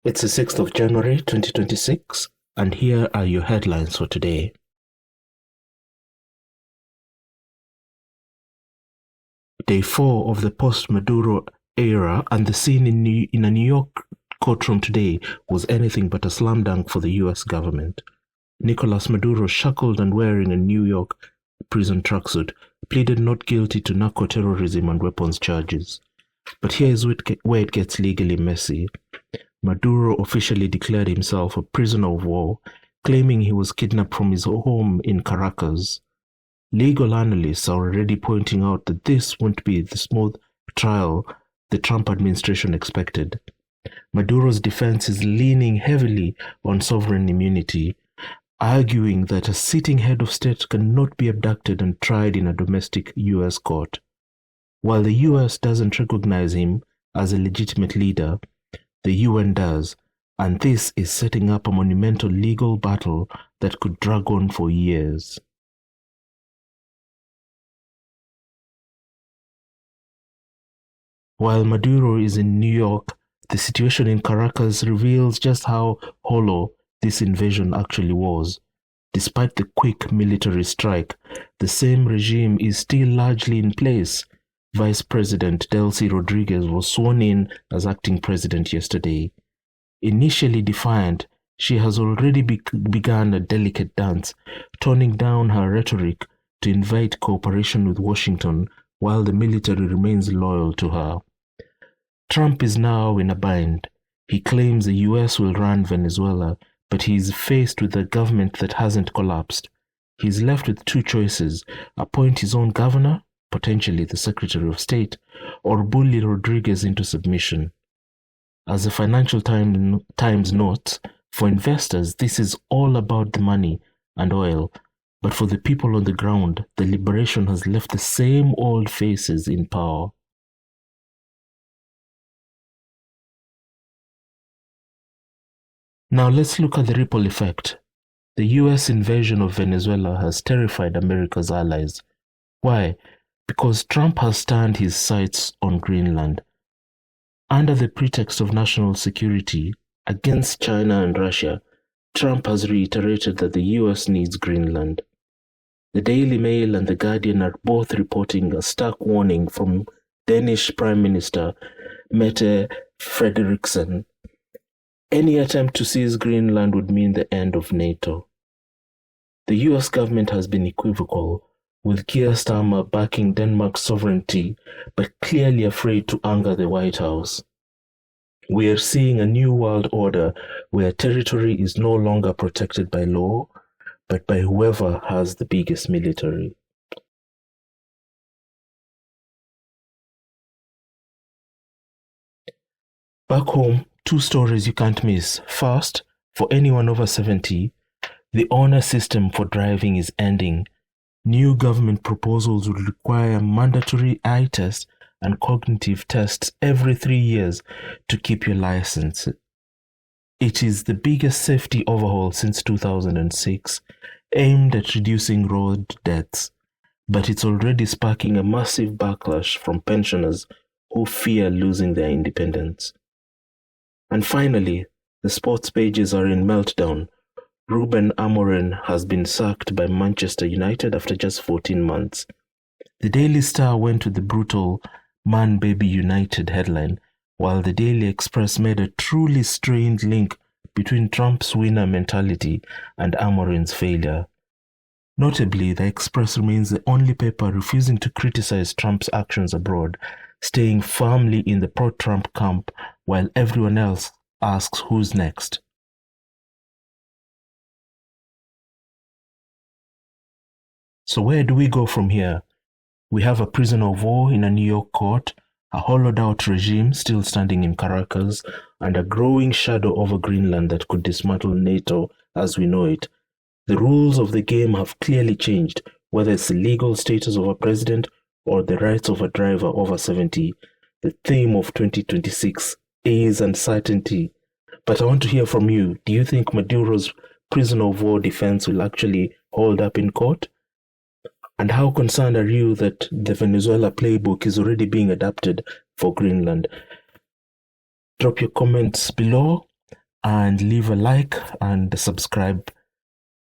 It's the 6th of January 2026, and here are your headlines for today. Day 4 of the post-Maduro era, and the scene in a New York courtroom today was anything but a slam dunk for the US government. Nicolas Maduro, shackled and wearing a New York prison tracksuit, pleaded not guilty to narco-terrorism and weapons charges. But here is where it gets legally messy. Maduro officially declared himself a prisoner of war, claiming he was kidnapped from his home in Caracas. Legal analysts are already pointing out that this won't be the smooth trial the Trump administration expected. Maduro's defense is leaning heavily on sovereign immunity, arguing that a sitting head of state cannot be abducted and tried in a domestic US court. While the US doesn't recognize him as a legitimate leader, the UN does, and this is setting up a monumental legal battle that could drag on for years. While Maduro is in New York, the situation in Caracas reveals just how hollow this invasion actually was. Despite the quick military strike, the same regime is still largely in place. Vice President Delcy Rodríguez was sworn in as acting president yesterday. Initially defiant, she has already begun a delicate dance, toning down her rhetoric to invite cooperation with Washington while the military remains loyal to her. Trump is now in a bind. He claims the US will run Venezuela, but he is faced with a government that hasn't collapsed. He is left with two choices: appoint his own governor, potentially the Secretary of State, or bully Rodríguez into submission. As the Financial Times notes, for investors, this is all about the money and oil, but for the people on the ground, the liberation has left the same old faces in power. Now let's look at the ripple effect. The US invasion of Venezuela has terrified America's allies. Why? Because Trump has turned his sights on Greenland. Under the pretext of national security against China and Russia, Trump has reiterated that the US needs Greenland. The Daily Mail and The Guardian are both reporting a stark warning from Danish Prime Minister Mette Frederiksen. Any attempt to seize Greenland would mean the end of NATO. The US government has been equivocal, with Keir Starmer backing Denmark's sovereignty, but clearly afraid to anger the White House. We are seeing a new world order where territory is no longer protected by law, but by whoever has the biggest military. Back home, two stories you can't miss. First, for anyone over 70, the honor system for driving is ending. New government proposals will require mandatory eye tests and cognitive tests every 3 years to keep your license. It is the biggest safety overhaul since 2006, aimed at reducing road deaths, but it's already sparking a massive backlash from pensioners who fear losing their independence. And finally, the sports pages are in meltdown. Ruben Amorim has been sacked by Manchester United after just 14 months. The Daily Star went with the brutal "Man Baby United" headline, while the Daily Express made a truly strained link between Trump's winner mentality and Amorim's failure. Notably, the Express remains the only paper refusing to criticize Trump's actions abroad, staying firmly in the pro-Trump camp while everyone else asks who's next. So where do we go from here? We have a prisoner of war in a New York court, a hollowed-out regime still standing in Caracas, and a growing shadow over Greenland that could dismantle NATO as we know it. The rules of the game have clearly changed, whether it's the legal status of a president or the rights of a driver over 70. The theme of 2026 is uncertainty. But I want to hear from you. Do you think Maduro's prisoner of war defense will actually hold up in court? And how concerned are you that the Venezuela playbook is already being adapted for Greenland? Drop your comments below and leave a like and subscribe